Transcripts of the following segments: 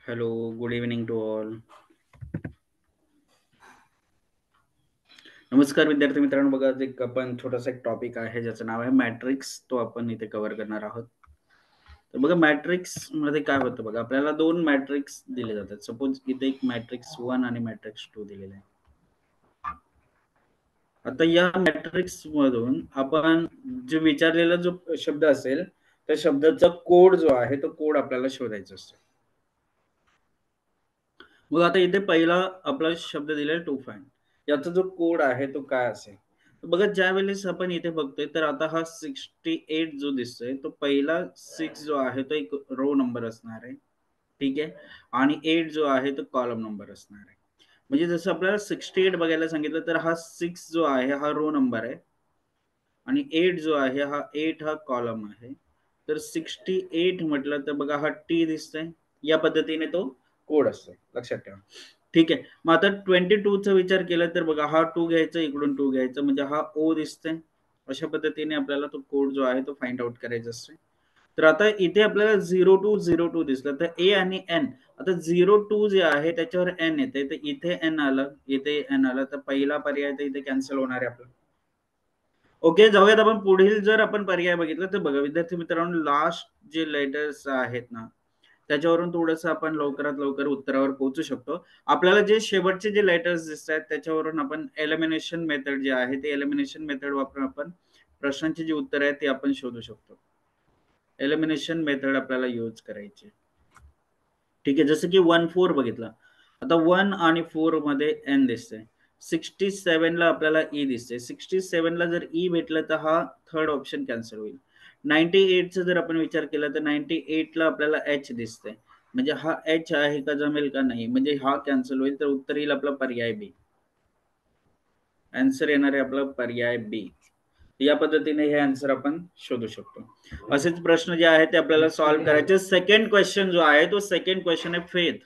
Hello, good evening to all. नमस्कार विद्यार्थी मित्रांनो. बघा, एक आपण छोटासा एक टॉपिक आहे ज्याचं नाव आहे मॅट्रिक्स. तो आपण इथे कव्हर करणार आहोत. तर बघा, मॅट्रिक्स मध्ये काय होतं बघा, आपल्याला दोन मॅट्रिक्स दिले जातात. सपोज इथे एक मॅट्रिक्स 1 आणि मॅट्रिक्स 2 दिलेला आहे. आता या मॅट्रिक्स मधून आपण जो विचारलेला जो शब्द असेल त्या शब्दाचा कोड जो आहे तो कोड आपल्याला शोधायचा असतो. मग आता इथे पहिला आपला शब्द दिलाय टू फाइंड. याचा जो कोड आहे तो काय असेल. बघा, ज्या वेळेस आपण इथे बघतोय तर आता हा 68 जो दिसतोय तो पहिला 6 जो आहे तो एक रो नंबर असणार आहे. ठीक आहे. आणि 8 जो आहे तो कॉलम नंबर असणार आहे. म्हणजे जसं आपल्याला 68 बघायला सांगितलं तर हा 6 जो आहे हा रो नंबर आहे आणि 8 जो आहे हा 8 हा कॉलम आहे. तर 68 म्हटलं तर बघा हा टी दिसतंय. या पद्धतीने तो कोड असतो, लक्षात ठेवा. ठीक आहे. मग आता 22 चा विचार केला तर बघा हा 2 घ्यायचा, इकडून 2 घ्यायचा, म्हणजे हा ओ दिसतंय. अशा पद्धतीने आपल्याला तो कोड जो आहे तो फाइंड आउट करायचा असतो. तर आता इथे आपल्याला 0202 दिसलं तर ए आणि एन. आता 02 जे आहे त्याच्यावर एन येते, तर इथे एन आलं, इथे एन आलं, तर पहिला पर्याय तर इथे कॅन्सल होणार आहे आपला. ओके, जाऊयात आपण पुढील. जर आपण पर्याय बघितलं तर बघा विद्यार्थी मित्रांनो, लास्ट जे लेटर्स आहेत ना त्याच्यावरून थोडंसं आपण लवकरात लवकर उत्तरावर पोहोचू शकतो. आपल्याला जे शेवटचे जे लेटर्स दिसत आहेत त्याच्यावरून आपण एलिमिनेशन मेथड जे आहे ते एलिमिनेशन मेथड वापरून आपण प्रश्नांची जी उत्तर आहेत ती आपण शोधू शकतो. एलिमिनेशन मेथड आपल्याला यूज करायची. ठीक आहे. जसं की 1-4 बघितलं. आता 1 आणि 4 मध्ये एन दिसतंय. 67 ला आपल्याला ई दिसते. 67 ला जर ई भेटलं तर हा थर्ड ऑप्शन कॅन्सल होईल. 98 चा जर आपण विचार केला तर 98 ला आपल्याला एच दिसतंय. म्हणजे हा एच आहे का, जमेल का नाही, म्हणजे हा कॅन्सल होईल. तर उत्तर येईल आपला पर्याय बी. आन्सर येणार आहे आपला पर्याय बी. या पद्धतीने हे आन्सर आपण शोधू शकतो. असेच प्रश्न जे आहेत ते आपल्याला सॉल्व्ह करायचे. सेकंड क्वेश्चन जो आहे तो सेकंड क्वेश्चन आहे फेथ.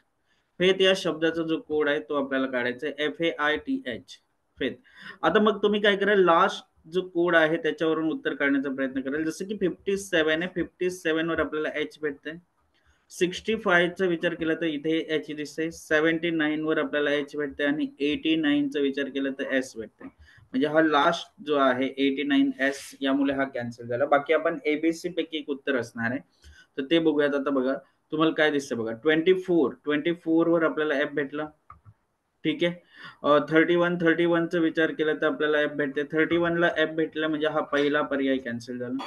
फेथ या शब्दाचा जो कोड आहे तो आपल्याला काढायचा आहे. FAITH, faith. आता मग तुम्ही काय कराल, लास्ट जो कोड आहे त्याच्यावरून उत्तर काढण्याचा प्रयत्न कराल. जसं की 57 आहे, 57 वर आपल्याला एच भेटतंय. 65 चा विचार केला तर इथे एच दिसते. 79 वर आपल्याला एच भेटते आणि 89 चा विचार केला तर एस भेटते. म्हणजे हा लास्ट जो आहे 89S, यामुळे हा कॅन्सल झाला. बाकी आपण एबीसी पैकी एक उत्तर असणार आहे. तर ते बघूयात. आता बघा तुम्हाला काय दिसतं बघा, 24 वर आपल्याला एफ भेटला. ठीक आहे. 31 चा विचार केला तर आपल्याला एफ भेटते. 31 ला एफ भेटला म्हणजे हा पहिला पर्याय कॅन्सल झाला.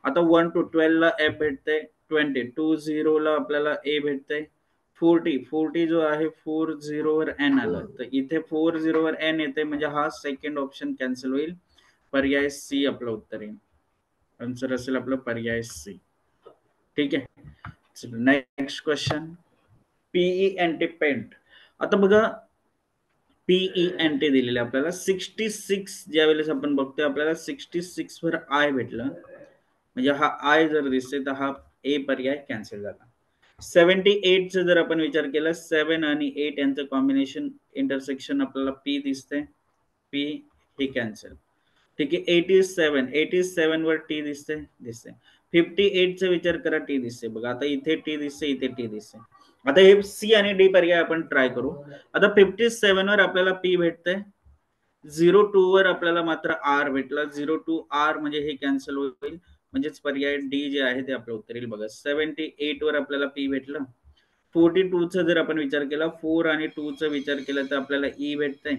आता 1 to 12 ला एफ भेटते. 20 ला आपल्याला ए भेटते. 40 जो आहे 40 वर एन आलं, तर इथे 40 वर एन येते म्हणजे हा सेकंड ऑप्शन कॅन्सल होईल. पर्याय सी आपलं उत्तर येईल. आन्सर असेल आपलं पर्याय सी. ठीक आहे. Next question, PE anti paint. आता बघा, पीई अँटी दिलेले आपल्याला 66. ज्या वेळेस आपण बघतोय आपल्याला 66 वर आय भेटलं, म्हणजे हा आय जर दिसते तर हा ए पर्याय कॅन्सल झाला. 78 चा जर आपण विचार केला, 7 आणि 8 यांचं कॉम्बिनेशन इंटरसेक्शन आपल्याला पी दिसते. पी हे कॅन्सल. ठीक आहे. 87 वर टी दिसते. 58 चा विचार करा, टी दिसते बघा. आता इथे टी दिसते, इथे टी दिसते. आता हे सी आणि डी पर्याय आपण ट्राय करू. आता 57 वर आपल्याला पी भेटतंय. 02 वर आपल्याला मात्र आर भेटला. 02 आर म्हणजे हे कॅन्सल होईल. म्हणजेच पर्याय डी जे आहे ते आपलं उत्तर येईल बघा. 78 वर आपल्याला पी भेटलं. 42 चा जर आपण विचार केला, 4 आणि 2 चा विचार केला तर आपल्याला ई भेटतंय.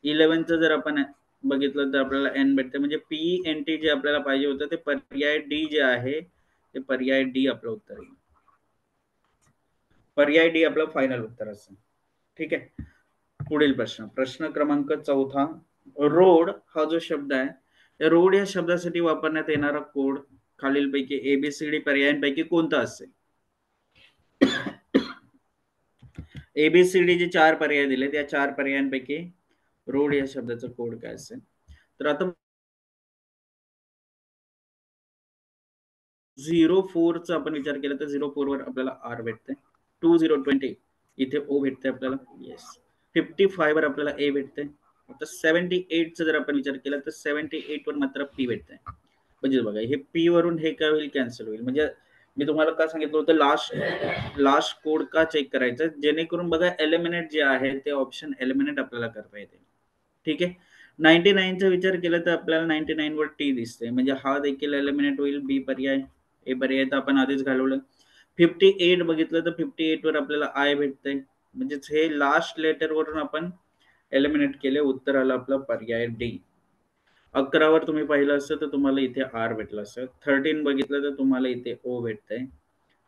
11 चा जर आपण बघितलं तर आपल्याला एन भेटते. म्हणजे पी एन टी जे आपल्याला पाहिजे होतं ते पर्याय डी जे आहे ते पर्याय डी आपलं उत्तर येईल. पर्याय डी आपलं फायनल उत्तर असेल. ठीक आहे. पुढील प्रश्न, प्रश्न क्रमांक 4. रोड हा जो शब्द आहे, रोड या शब्दासाठी वापरण्यात येणारा कोड खालीलपैकी एबीसीडी पर्यायांपैकी कोणता असेल. एबीसीडी जे 4 पर्याय दिले त्या 4 पर्यायांपैकी रोड या शब्दाचा कोड काय असेल. तर आता 04 चा आपण विचार केला तर 04 वर आपल्याला आर भेटते. 2020 इथे ओ भेटते आपल्याला. येस. 55 वर आपल्याला ए भेटते. आता 78 चा जर आपण विचार केला तर 78 वर मात्र पी भेटते. म्हणजे बघा हे पी वरून हे काय होईल, कॅन्सल होईल. म्हणजे मी तुम्हाला का सांगितलं होतं लास्ट कोड का चेक करायचं, जेणेकरून बघा एलिमिनेट जे आहे ते ऑप्शन एलिमिनेट आपल्याला करता येते. ठीक आहे. 99चा विचार केला तर आपल्याला 99 वर टी दिसते, म्हणजे हा देखील एलिमिनेट होईल. बी पर्याय, ए पर्याय तर आपण आधीच घालवलं. 58 बघितलं तर 58 वर आपल्याला आय भेटतंय, म्हणजेच हे लास्ट लेटर वरून आपण एलिमिनेट केले. उत्तर आलं आपलं पर्याय डी. 11 वर तुम्ही पाहिलं असतं तर तुम्हाला इथे आर भेटलं असतं. 13 बघितलं तर तुम्हाला इथे ओ भेटतंय,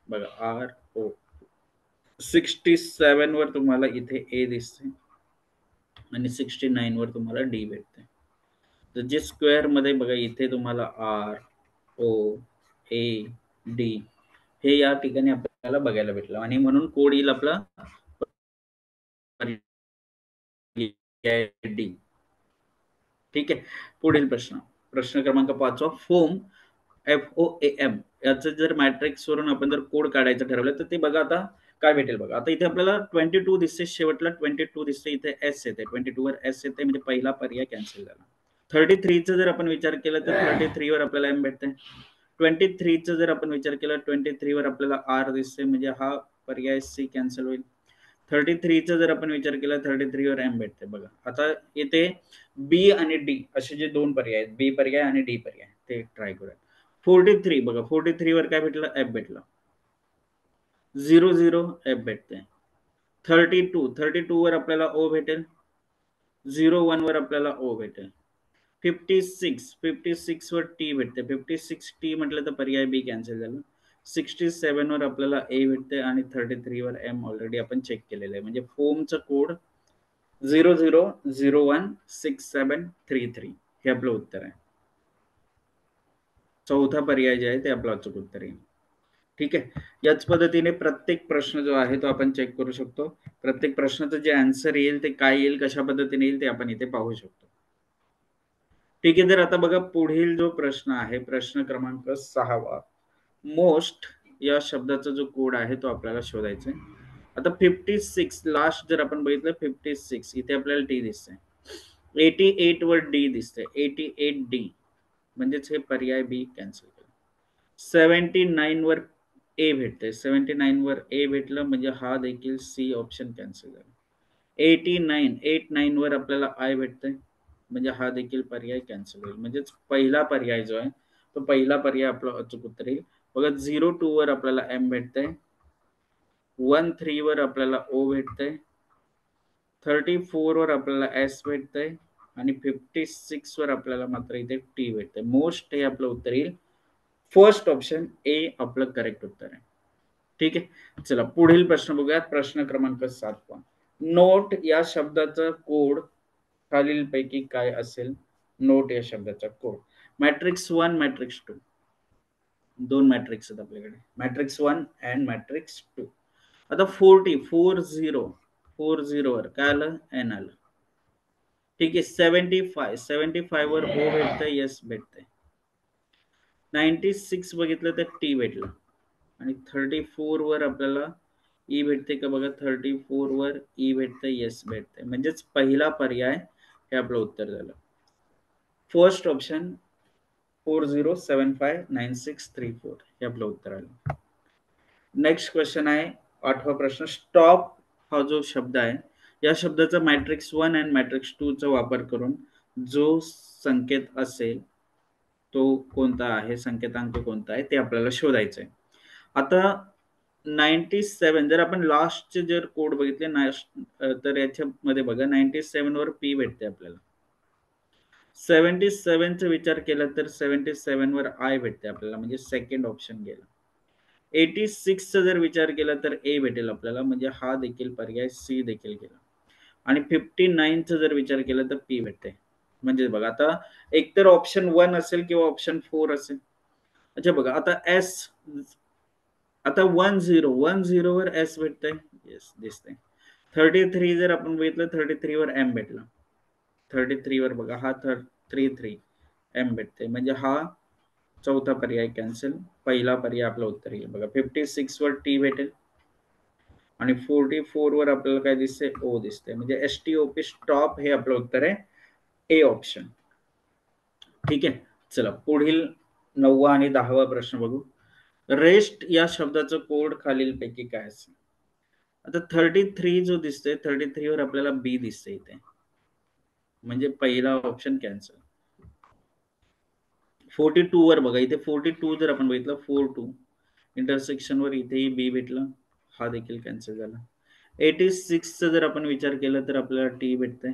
बघा आर ओ. 67 वर तुम्हाला इथे ए दिसते आणि 69 वर तुम्हाला डी भेटते. तर जे स्क्वेअर मध्ये बघा इथे तुम्हाला आर ओ ए डी हे या ठिकाणी आपल्याला बघायला भेटलं, आणि म्हणून कोड येईल आपला डी. ठीक आहे. पुढील प्रश्न, प्रश्न क्रमांक 5 फोम FOAM याचं जर मॅट्रिक्स वरून आपण जर कोड काढायचं ठरवलं तर ते बघा आता काय भेटेल. बघा आता इथे आपल्याला 22 दिसते, शेवटला 22 दिसते, इथे एस येते, 22 वर एस येते, म्हणजे पहिला पर्याय कॅन्सल झाला. 33चा जर आपण विचार केला तर 33 वर आपल्याला एम भेटते. 23चा जर आपण विचार केला 23 वर आपल्याला आर दिसते, म्हणजे हा पर्याय सी कॅन्सल होईल. 33चा जर आपण विचार केला 33 वर एम भेटते. बघा आता इथे बी आणि डी असे जे दोन पर्याय आहेत, बी पर्याय आणि डी पर्याय, ते ट्राय करूया. 43 बघा, 43 वर काय भेटलं, एफ भेटलं. 00 एफ भेटते. 32 वर आपल्याला ओ भेटेल. 01 वर आपल्याला ओ भेटेल. 56 वर टी भेटते. 56 टी म्हटलं तर पर्याय बी कॅन्सल झालं. 67 वर आपल्याला ए भेटते आणि 33 वर एम ऑलरेडी आपण चेक केलेलं आहे, म्हणजे फोमचं कोड 00016733 हे आपलं उत्तर आहे. चौथा पर्याय जे आहे ते आपलं अचूक उत्तर आहे. ठीक आहे. याच पद्धतीने प्रत्येक प्रश्न जो आहे तो आपण चेक करू शकतो. प्रत्येक प्रश्नाचं जे आन्सर येईल ते काय येईल, कशा पद्धतीने येईल ते आपण इथे पाहू शकतो. ठीक आहे. तर आता बघा पुढील जो प्रश्न आहे, प्रश्न क्रमांक 6वा. मोस्ट या शब्दाचा जो कोड आहे तो आपल्याला शोधायचा आहे. आता 56 लास्ट जर आपण बघितलं 56 इथे आपल्याला टी दिसते. 88 वर डी दिसते, 88 डी, म्हणजेच हे पर्याय बी कॅन्सल केलं. 79 वर ए भेटते, 79 वर ए भेटलं, म्हणजे हा देखील सी ऑप्शन कॅन्सल झाला. 89 वर आपल्याला आय भेटतंय, म्हणजे हा देखील पर्याय कॅन्सल होईल. म्हणजेच पहिला पर्याय जो आहे तो पहिला पर्याय आपला अचूक उत्तर येईल. बघा 02 वर आपल्याला एम भेटतंय, 13 वर आपल्याला ओ भेटतंय, 34 वर आपल्याला एस भेटतंय आणि 56 वर आपल्याला मात्र इथे टी भेटतंय. मोस्ट हे आपलं उत्तर येईल. फर्स्ट ऑप्शन ए आपलं करेक्ट उत्तर आहे. ठीक आहे. चला पुढील प्रश्न बघूयात. प्रश्न क्रमांक 7. नोट या शब्दाचा कोड खालीलपैकी काय असेल. नोट या शब्दाचा कोड. मॅट्रिक्स 1 मॅट्रिक्स 2, दोन मॅट्रिक्स आहेत आपल्याकडे, मॅट्रिक्स 1 अँड मॅट्रिक्स 2. आता 40 वर काय आलं, एन आलं. ठीक आहे. 75 वर ओ भेटतंय, यस भेटतंय. 96 बघितलं तर टी भेटलं आणि 34 वर आपल्याला ई भेटते का, बघा 34 वर ई भेटते, यस भेटते, म्हणजेच पहिला पर्याय हे आपलं उत्तर झालं. फर्स्ट ऑप्शन 40759634 हे आपलं उत्तर आलं. नेक्स्ट क्वेश्चन आहे 8वा प्रश्न. स्टॉप हा जो शब्द आहे या शब्दाचा मॅट्रिक्स 1 आणि मॅट्रिक्स 2 चा वापर करून जो संकेत असेल तो कोणता आहे, संकेतांक कोणता आहे ते आपल्याला शोधायचं आहे. आता 97 जर आपण लास्टचे जर कोड बघितले ना, तर याच्यामध्ये बघा 97 वर पी भेटते आपल्याला. 77 चा विचार केला तर 77 वर आय भेटते आपल्याला, म्हणजे सेकंड ऑप्शन गेला. 86 चा जर विचार केला तर ए भेटेल आपल्याला, म्हणजे हा देखील पर्याय सी देखील गेला. आणि 59 चा जर विचार केला तर पी भेटते. म्हणजे बघा आता एकतर ऑप्शन 1 असेल किंवा ऑप्शन 4 असेल. अच्छा बघा आता एस, आता 10 वर एस भेटतंय, येस दिसतंय. 33 जर आपण बघितलं 33 वर एम भेटला. 33 वर बघा हा 33 एम भेटते, म्हणजे हा चौथा पर्याय कॅन्सल, पहिला पर्याय आपलं उत्तर येईल. बघा 56 वर टी भेटेल आणि 44 वर आपल्याला काय दिसते, ओ दिसते, म्हणजे STOP स्टॉप हे आपलं उत्तर आहे, ए ऑप्शन. ठीक आहे. चला पुढील 9वा आणि 10वा प्रश्न बघू. रेस्ट या शब्दाचं कोड खालीलपैकी काय असेल? आता 33 जो दिसतोय 33 वर आपल्याला बी दिसते इथे, म्हणजे पहिला ऑप्शन कॅन्सल. 42 वर बघा, इथे 42 जर आपण बघितलं 42 इंटरसेक्शन वर इथेही बी भेटलं, हा देखील कॅन्सल झाला. 86 चा जर आपण विचार केला तर आपल्याला टी भेटतंय,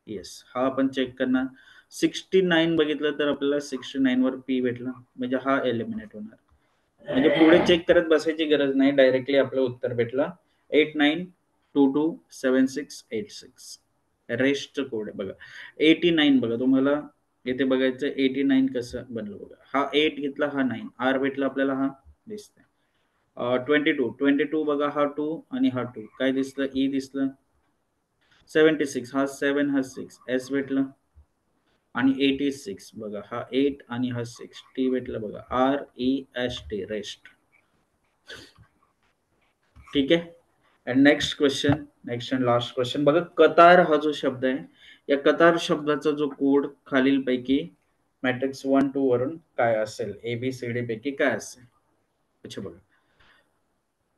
येस हा आपण चेक करणार. 69 बघितलं तर आपल्याला 69 वर पी भेटला, म्हणजे हा एलिमिनेट होणार. म्हणजे पुढे चेक करत बसायची गरज नाही, डायरेक्टली आपलं उत्तर भेटला 89227686. रेस्टचं कोड आहे बघा 89. बघा तुम्हाला इथे बघायचं 89 कसं बनलं बघा, हा 8 घेतला, हा 9, आर भेटला आपल्याला, हा दिसतंय. 22 बघा, हा 2 आणि हा 2 काय दिसलं, ई दिसलं. 76 हा 7 हा 6 एस भेटलं. आणि 86 बघा, हा 8 आणि हा 6 टी भेटलं बघा, R E S T, rest. ठीक आहे. And next question, next and last question बघा, कतार हा जो शब्द आहे, या कतार शब्दाचा जो कोड खालीलपैकी मॅट्रिक्स 1-2 वरून काय असेल, एबीसीडी पैकी काय असेल. अच्छा बघा,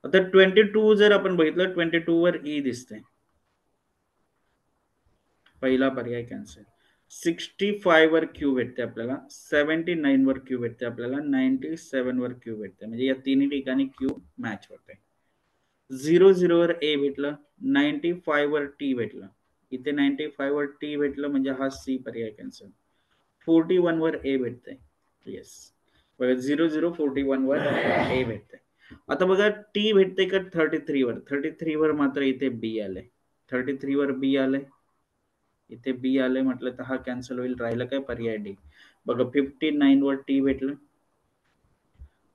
आता 22 जर आपण बघितलं 22 वर ई दिसते, पहिला पर्याय कॅन्सल. 65 वर क्यू भेटते आपल्याला, 79 वर क्यू भेटते आपल्याला, 97 वर क्यू भेटते, म्हणजे या तिन्ही ठिकाणी क्यू मॅच होते. 00 वर ए भेटलं, 95 वर टी भेटलं, इथे 95 वर टी भेटलं, म्हणजे हा सी पर्याय कॅन्सल. 41 वर ए भेटते, येस बघा 0041 वर ए भेटते. आता बघा टी भेटते का 33 वर, 33 वर मात्र इथे बी आले, 33 वर बी आले, इथे बी आले म्हटलं तर हा कॅन्सल होईल, राहिलं काय पर्याय डी. बघा 59 वर टी भेटलं,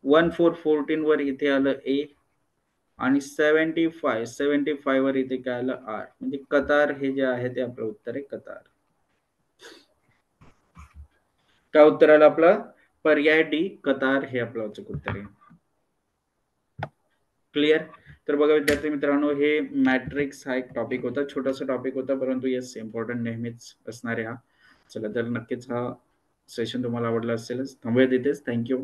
1414 वर इथे आलं ए, आणि 75 वर इथे काय आलं आर, म्हणजे कतार हे जे आहे ते आपलं उत्तर आहे कतार. त्या उत्तराला आपला पर्याय डी कतार हे आपलं अचूक उत्तर आहे. क्लिअर. तर बघा विद्यार्थी मित्रांनो, हे मॅट्रिक्स हा एक टॉपिक होता, छोटासा टॉपिक होता, परंतु येस इम्पॉर्टंट नेहमीच असणारे हा. चला तर नक्कीच हा सेशन तुम्हाला आवडला असेलच. थांबूया तिथेच. थँक्यू.